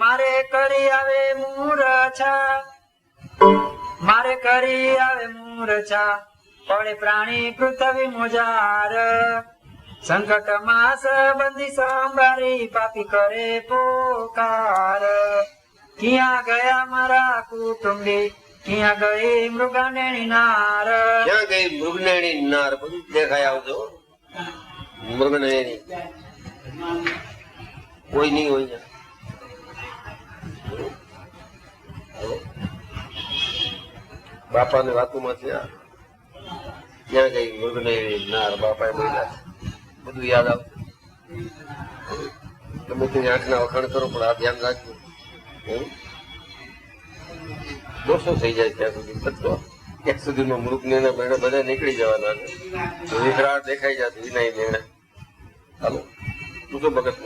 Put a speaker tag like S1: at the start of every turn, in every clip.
S1: મારે કરી આવે મૂરછા, મારે કરી આવે મૂરછા, પડે પ્રાણી પૃથ્વી મોજાર, સંકટ માં સંબંધી સંભાળી પાપી કરે પોકાર, ક્યાં ગયા મારા કુટુંબી, ક્યાં ગઈ મૃગનેણી નાર,
S2: ક્યાં ગઈ મૃગનેણી નાર, બધું દેખાય આવજો. મૃગનેણી કોઈ નહીં હોય. બાપા ની વાતોમાં છે ક્યાં ગઈ મૃગનેણી નાર, બાપા બોલ્યા બધું યાદ આવતું. તમે તેની આંખના વખાણ કરો પણ આ ધ્યાન રાખજો. દોષો થઈ જાય ત્યાં સુધી બચતો, ત્યાં સુધીમાં મૃગને બેડા બધા નીકળી જવાના છે. વિકરાળ દેખાઈ જશે વિનાય બેડા. હાલો તું તો ભગત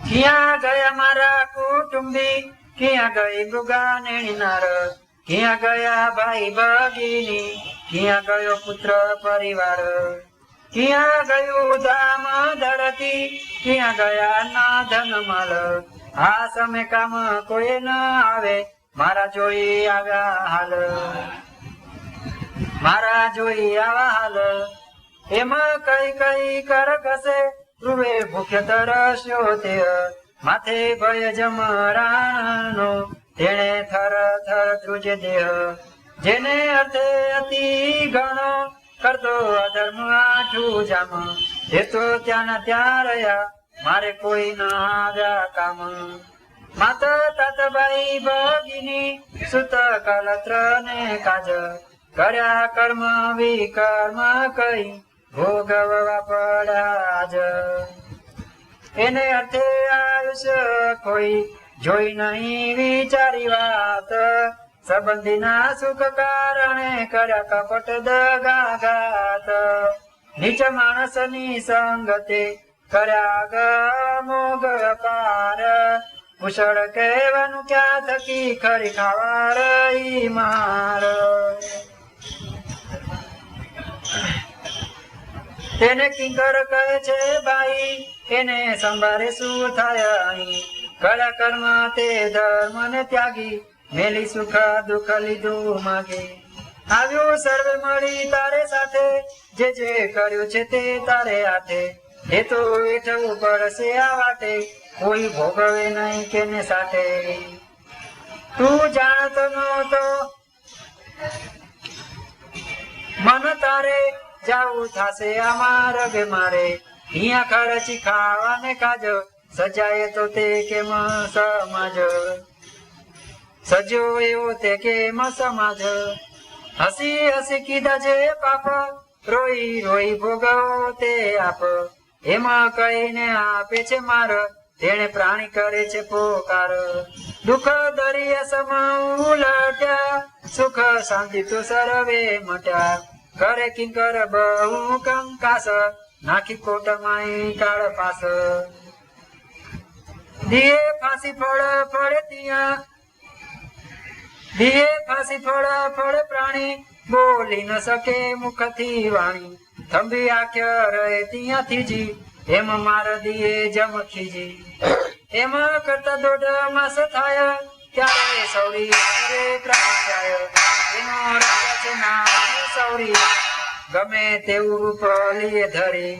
S1: ક્યાં ગયા મારા કુટુંબી, ક્યાં ગઈ મૃગનેણી નાર, ક્યાં ગયા ભાઈ ભગીની, ક્યાં ગયો પુત્ર પરિવાર, ક્યાં ગયું ધામ ધરતી, ક્યાં ગયા ના ધન માલ, આ સમય કામ કોઈ ન આવે, મારા જોઈ આવ્યા હાલ, મારા જોઈ આવા હાલ, એમાં કઈ કઈ કર ઘસે, રૂવે ભૂખ્ય તરસ્યો તે, માથે ભય જમરાણનો, તેણે થર થર ધ્રુજે દેહ, જેને અર્થે અતિ ગણો, કરતો અધર્મ આઠું જામ, એ તો ત્યાં ત્યાં રહ્યા, મારે કોઈ ન આવ્યા કામ, માત તાતબાઈ ભગીની, સુત કલત્ર ને કાજ, કર્યા કર્મ વિકર્મ કઈ, ભોગવવા પડ્યા જ, એને અર્થે આયુષ્ય કોઈ, જોઈ નહીં વિચારી વાત, સંબંધીના સુખ કારણે કર્યા કપટ દગાઘાત, નીચ માણસની સંગતે કર્યા ગમોગ પાર, કુશળ કહેવાનું ક્યાં થકી, ખરી ખાવા રહી માર, તેને કિંકર કહે છે બાઈ, એને સંભારે શું થાય અહીં, કર્યા કર્મ તે ધર્મ ને ત્યાગી, મેલી સુખ દુઃખ લીધું માગે, આવ્યું સર્વે મળી તારે સાથે, જે જે કર્યું છે તે તારે હાથે, એ તો વેઠવું પડશે આ વાટે, કોઈ ભોગવે નહીં કેને સાથે, તું જાણતો નહોતો મન તારે, જાવું થાશે આમાં રગે મારે, અહીંયા ખર્ચી ખાવાને કાજો, સજાય તો તે કેમ સમાજ, સજો એવો તે કેમ સમાજ, હસી હસી કીધા જે પાપ, રોઈ રોઈ ભોગવો તે આપ, એમાં કહીને આપે છે માર, તેને પ્રાણી કરે છે પોકાર, દુઃખ દરિયા સમ ઉલટ્યા, સુખ શાંતિ તો સર્વે મટ્યા, કરે કિંકર બહુ કંકાસ, નાખી કોટમાં કાળ પાસ, દિયે ફાંસી ફળ ફળે ત્યાં, દિયે ફાંસી ફળ ફળે પ્રાણી, બોલી ન શકે મુખથી વાણી, થંભી આંખ્ય રહે ત્યાંથી જી, એમ માર દિયે જમ ખીજી, એમ કરતા દોઢ માસ થાય, ત્યારે સૌરી કરે પ્રાણ જાય, એનો રાજા છે નામ સૌરી, ગમે તેવું રૂપ લીએ ધરી,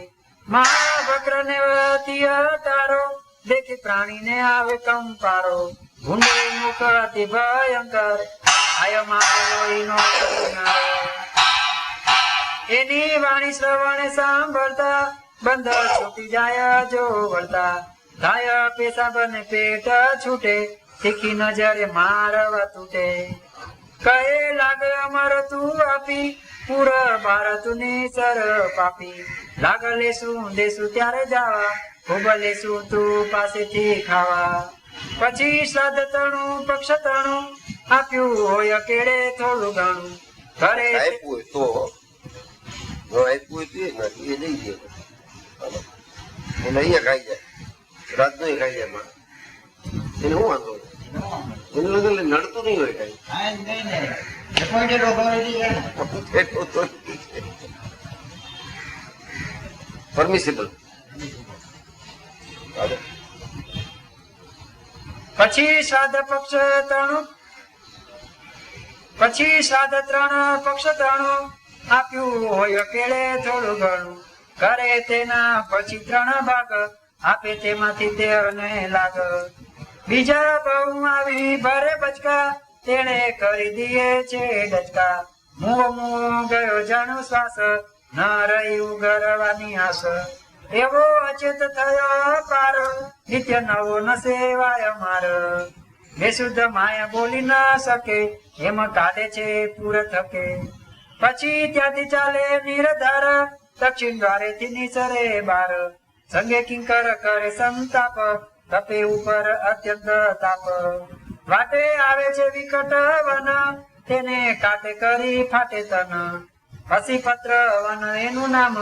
S1: મહાવક્ર ને વતીય તારો, દેખી પ્રાણી ને આવે કંપારો, ભૂંડે મુખ અતિ ભયંકર, એની વાણી શ્રવણે સાંભળતા, બંદર છૂટી જાય જો વળતા, થાય પેશાબ ને પેટ છૂટે, તીખી નજરે મારવા તૂટે, કહે લાગે અમર તું આપી, પૂર ભારત ની સર પાપી, લાગ લેશું દેશું ત્યારે જાવા, ખૂબ લેશું તું પાસેથી ખાવા, પછી શ્રાદ્ધ તણું પક્ષ તણું, આપ્યું હોય કેળે થોડું ઘણું, ઘરે
S2: આપ્યું તો આપ્યું નથી એ લઈ ગયો, એને અહીંયા ખાઈ જાય, રાત નો ખાઈ જાય મારે, એને શું વાંધો, એને લગન નડતું નહીં હોય કઈ, પરમિસિબલ હાલો.
S1: પછી શ્રાદ્ધ ત્રણ પક્ષ ત્રણું આપ્યું હોય કેળે થોડું ઘણું કરે તેના પછી 3 ભાગ આપે તેમાંથી દેવને લાગ બીજા બહુ આવી ભરે બચકા તેને કરી દીએ છે ડચકા મું ગયો જાણું શ્વાસ ન રહ્યું ગરવાની આસ એવો અચેત થયો પાર નિત્ય નવો ન સેવાય માર બેશુદ્ધ માયા બોલી ના શકે એમ કાઢે છે પૂર થકે પછી ત્યાંથી ચાલે નિરધાર દક્ષિણ દ્વારે થી નિસરે બાર સંગે કિંકર કરે સંતાપ તપે ઉપર અત્યંત તાપ વાટે આવે છે વિકટ વન તેને કાટે કરી ફાટે તન હસી પત્ર વન એનું નામ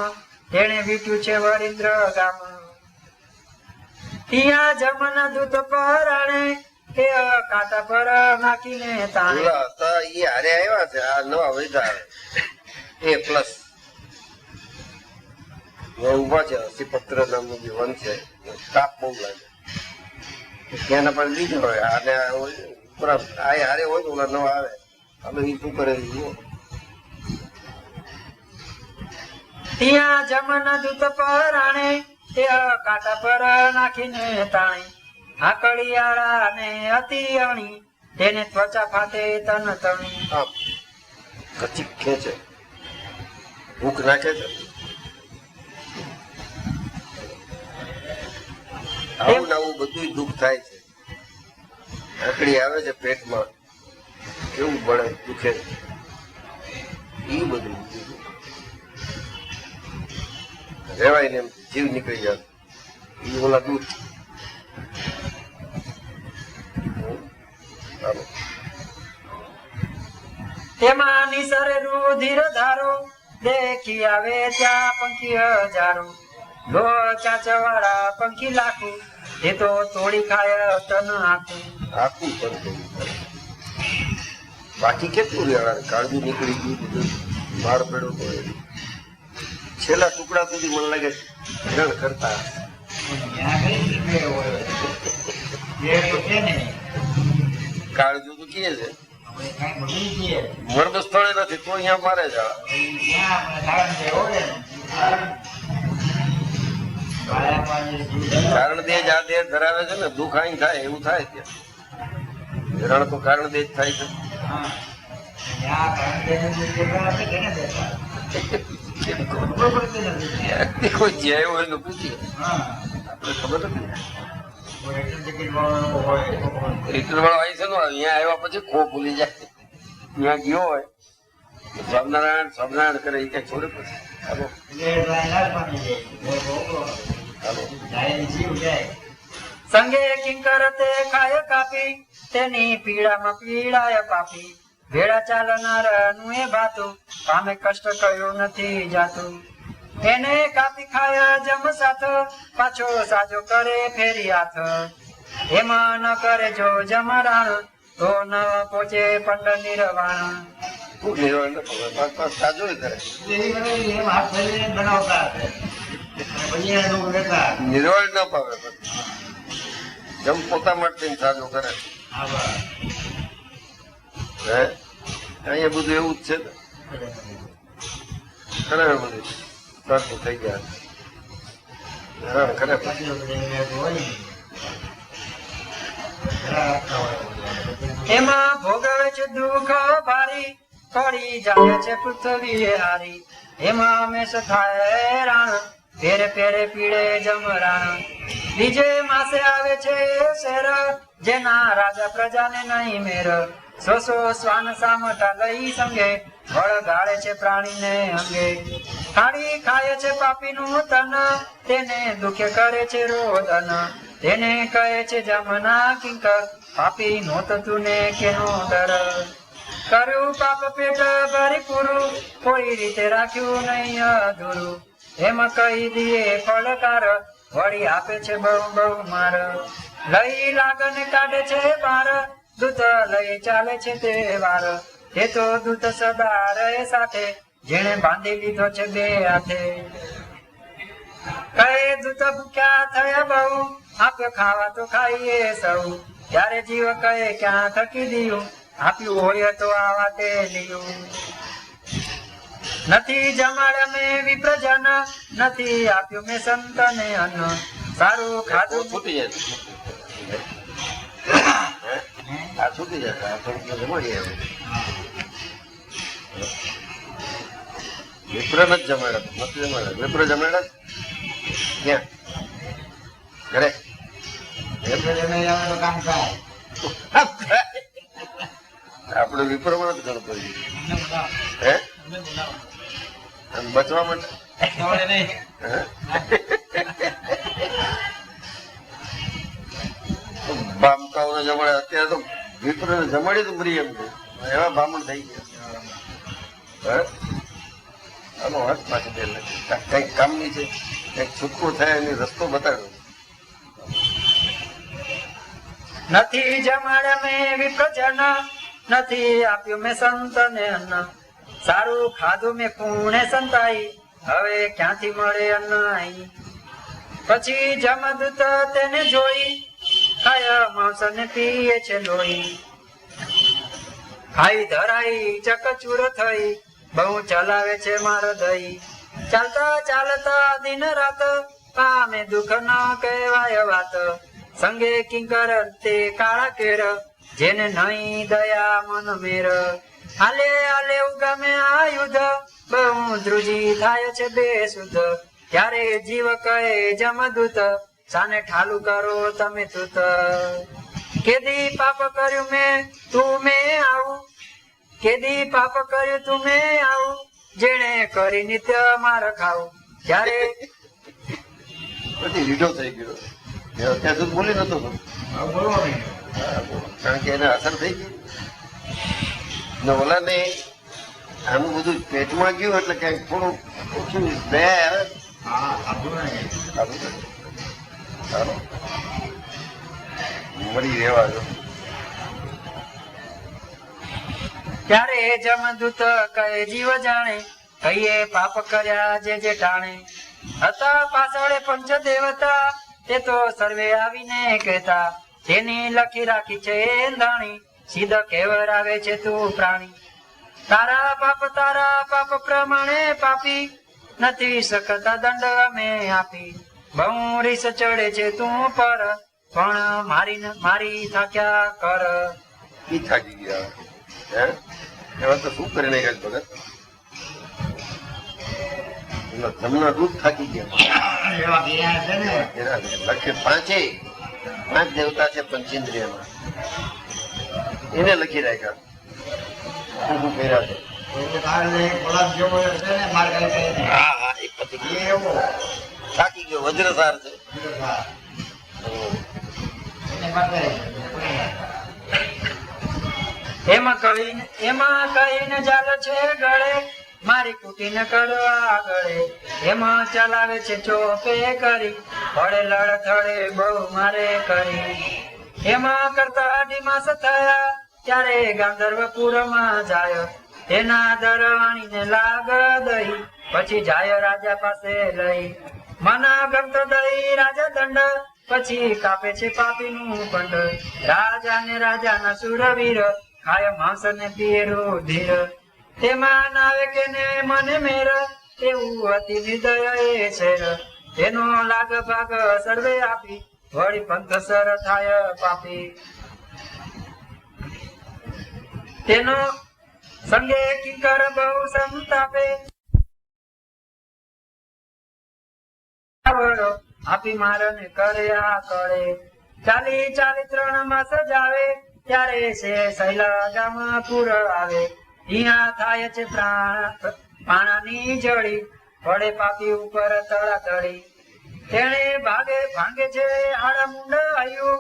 S1: તેને વીટ્યું છે વરિન્દ્ર ગામ ત્યાં જમન દૂત પરાણે એ કાંટા પર નાખીને તાણે
S2: ઓલા હતા ઈ હારે આવ્યા છે, આ નવા વૈધા એ પ્લસ ઉભા છે. હસીપત્ર નામનું જે વન છે તાપ બહુ લાગે ત્યાં પણ લીધો હોય અને હારે હોય તો ઓલા નવા આવે હવે એ શું કરે જુઓ.
S1: ત્યાં જમન દૂત પરાણે એ કાંટા પર નાખીને તાણે આકળિયાળા ને અતિ અણી તેને ત્વચા ફાટે તન તણી
S2: આમ કચીક ખેંચે ભૂખ નાખે છે. આવું ને આવું બધું દુઃખ થાય છે. આકડી આવે છે પેટમાં કેવું બળે દુખે એ બધું રેવાય ને એમ જીવ નીકળી જાય એ ઓલા દૂધ.
S1: તેમાં નિસરે રુધિર ધારો દેખી આવે ત્યાં પંખી હજારો લોચા ચવાળા પંખી લાખું એ તો તોડી ખાય તન આખું
S2: આખું પણ બાકી કેટલું રેવાય કાળજું નીકળી ગયું બધું માર પડ્યો તો છેલ્લા ટુકડા સુધી મને લાગે હેરાન કરતા કાળજું તો કહે છે મર્દ સ્થળે નથી તો અહીંયા મારે જ કારણ દેહ જ આ દેહ ધરાવે છે ને દુઃખ અહીં થાય એવું થાય ત્યાં હેરાણ તો કારણ દેહ જ થાય છે. કોઈ જ્યાં હોય ને પૂછીએ આપણે ખબર નથી. રિટર્ન વાળો આવી છે ને અહીંયા આવ્યા પછી ખો ભૂલી જાય ત્યાં ગયો હોય સ્વામિનારાયણ સ્વામિનારાયણ કરે એ કઈ છોડે પછી હાલો
S1: સંગે કિંકર તે ખાય કાપી તેની પીડામાં પીડાય પાપી ભેળા ચાલનાર નું એ ભાતું પામે કષ્ટ કયું નથી જાતું એને કાપી ખાય જમ સાથ પાછો સાજો કરે ફેરી હાથ એમાં ન કરે જો જમરાણ તો ન પહોંચે પંડ નિર્વાણ
S2: નિર્વાણ સાજો કરે નિર્વાણ ન પાવે જમ પોતા માટે સાજો કરે હે અહીંયા બધું એવું જ છે ને ખરે બધું સરખું થઈ ગયા હેરાન કરે
S1: એમાં ભોગવે છે દુઃખ ભારી પડી જાય છે પૃથ્વી હારી એમાં હંમેશ થાય હેરાન ફેરે ફેરે પીડે જમરાણ બીજે માસે આવે છે શેર જેના રાજા પ્રજાને નહીં મેર સો શ્વાન સામટા લઈ સંગે વળગાડે છે પ્રાણીને અંગે ખાડી ખાય છે પાપીનું તન તેને દુખે કરે છે રોદન તેને કહે છે જમના કિંકર પાપી નોતું ને કેનો ડર કર્યું પાપ પેટ ભરી પૂરું કોઈ રીતે રાખ્યું નહીં અધૂરું એમ કહી દીએ ફળકાર વળી આપે છે બહુ બહુ માર લઈ લાગને કાઢે છે બાર દૂત લઈ ચાલે છે તે વાર તે તો દૂત સદા રહે સાથે જેણે બાંધી લીધો છે બે હાથે કહે દૂત ભૂખ્યા થયા બહુ, આપ્યો ખાવા તો ખાઈએ સૌ. ત્યારે જીવ કહે ક્યાં થકી દિયું, આપ્યું હોય તો આ વાતે લીયું. નથી જમાડ્યા મેં વિપ્રજન, નથી આપ્યું મેં સંતને અન્ન. સારું ખાધું
S2: છૂટી જાય આ છૂટી જાય આ થોડુંક જમાડીએ વિપ્ર નથી જમાડ્યા નથી જમાડ્યા વિપ્ર જમાડ્યા ક્યાં ઘરે આપણે વિપ્રમાં નથી ગણતો હે આમ બચવા માટે હે? બામકાઓને જમાડે અત્યારે તો વિપ્ર જમાડી તો મરી એમ છે એવા બ્રાહ્મણ થઈ ગયા આનો અર્થ પાછી કઈક કામની છે કઈક છૂટકો થાય એની રસ્તો બતાડ્યો.
S1: નથી જમાડ્યા મેં વિપ્રજન, નથી આપ્યું મેં સંતને અન્ન. સારું ખાધું મેં કુણે સંતાઈ, હવે ક્યાંથી મળે અન્ન આઈ. પછી જમદૂત તેને જોઈ, ખાય માંસ ને પીએ છે લોહી. ખાઈ ધરાઈ ચકચૂર થઈ, બહુ ચલાવે છે મારો દઈ. ચાલતા ચાલતા દિન રાત, પામે દુઃખ ન કહેવાય વાત. સંગે કિંકર તે કાળા કેર, જેને નહીં દયા મન મેર. હાલે હાલે ઉગામે આયુધ, બહુ ધ્રુજી થાય છે બેસુધ. ત્યારે જીવ કહે જમદૂત, સાને ઠાલું કરો તમે તુત. કેદી પાપ કર્યું મેં તું મેં આવું, કેદી પાપ કર્યું તું મેં આવું. જેણે કરી નિત્ય માર ખાવું. ત્યારે
S2: પછી રીઢો થઈ ગયો ત્યાં સુધી બોલી નતો કારણ કે એને અસર થઈ ગઈ ને ઓલાને આનું બધું પેટમાં ગયું એટલે કઈક થોડું ઓછું દયા આવે ચાલો મળી રહેવા દો.
S1: ત્યારે જમદૂત કહે જીવ જાણે, કહીએ પાપ કર્યા જે જે ટાણે. હતા પાછળ પંચ દેવતા, તે તો સર્વે આવીને કહેતા. તેની લખી રાખી છે એંધાણી, સીધ કેવર આવે છે તું પ્રાણી. તારા પાપ પ્રમાણે પાપી, નથી શકતા દંડ અમે આપી. બહુ રીસ ચડે છે તું પર, પણ મારી થાક્યા કર.
S2: ઈ થાકી ગયા હે એવા તો શું કરી નાખ્યા ભગત જમના દૂધ થાકી ગયા. લખે પાંચ દેવતા છે પંચેન્દ્રિયમાં એને લખી રાખ્યા શું કર્યા છે. હા હા એક પતિ થાકી ગયો વજ્રસાર છે.
S1: એમાં કહીને ચાલે છે ગળે, મારી કુટીને કરવા ગળે. એમાં ચલાવે છે ચોપે કરી, વડે લડથડે બહુ મારે કરી. એમાં કરતા અઢી માસ થયા, ત્યારે ગાંધર્વપુરમાં જાય. તેના દરવાણીને લાગ દઈ, પછી જાય રાજા પાસે લઈ. મના ગમતો દઈ રાજા દંડ, પછી કાપે છે પાપીનું કંડ. રાજા ને રાજાના સુરવીર, ખાય માંસ ને પીએ રુધિર. તેમાં નાવે કે ને મને મેર, એવું અતિ નિર્દય એ શેર. તેનો લાગ ભાગ સર્વે આપી, વળી પંથ સર થાય પાપી. તેનો સંગે કિંકર બહુ સંતાપે, આપી મારને કરે આ કરે. ચાલી 3 માસ જાવે, ત્યારે છે સૈલા ગામ પૂર આવે. અહીંયા થાય છે પાણાની જડી, પડે પાપી ઉપર તળાતળી. તેને ભાંગે છે આડા મુંડ આયુ,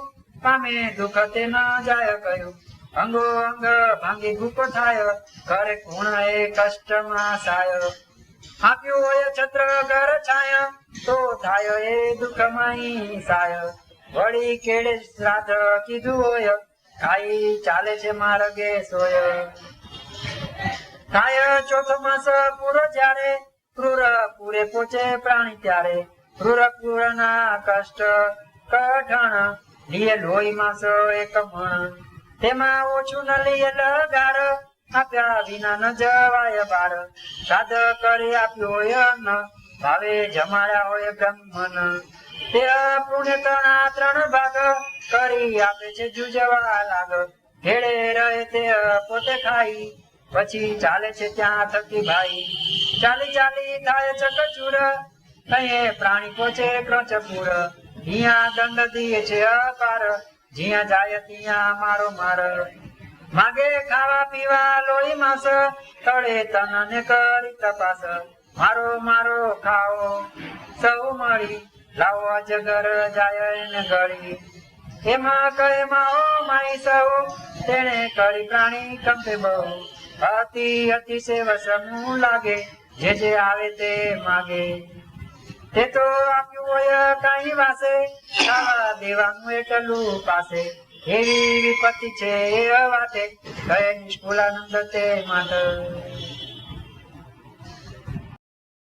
S1: પામે દુઃખ તે ન જાય કયું. અંગો અંગ ભાંગી ગુપ થાય, ઘરે ખૂણાએ કષ્ટમાં સાય. આપ્યું હોય છત્ર ઘર છાય, તો થાય એ દુઃખમાં સાય. વળી કેળે શ્રાદ્ધ કીધું હોય, ખાઈ ચાલે છે માર્ગે સોય. થાય ચોથો માસ પૂરો જ્યારે, ક્રૂર પૂરે પહોંચે પ્રાણી ત્યારે. ક્રૂરના કષ્ટ કઠણ લીએ લોહી માસ એક મણ તેમાં ઓછું ન લીએ લગાર આપ્યા વિના ન જવાય બાર સાદ કરી આપ્યું હોય અન્ન ભાવે જમાડ્યા હોય બ્રહ્મન તે પુણ્ય ત્રણ ભાગ કરી આપે છે જુજવા લાગ હેડે રહે તે પોતે ખાઈ પછી ચાલે છે ત્યાં થકી ભાઈ ચાલી ચાલી થાય ચકચૂર કહીએ પ્રાણી પહોંચે ક્રોચપુર અહીંયા દંડ દીએ છે અપાર જ્યાં જાય ત્યાં મારો માર માગે ખાવા પીવા લોહી માસ તળે તનને કરી તપાસ મારો મારો ખાઓ સૌ મળી લાવો અજગર જાય ને ગળી એમાં કહેમાં ઓ માઈ સૌ તેને કરી પ્રાણી કંપે બહુ અતિ અતિશય વસમું લાગે જે આવે તે માગે તે તો આપ્યું હોય કઈ વાસે ખાવા દેવાનું એટલું પાસે એવી વિપત્તિ છે એ વાતે કહે નિષ્કુળાનંદ તે માટે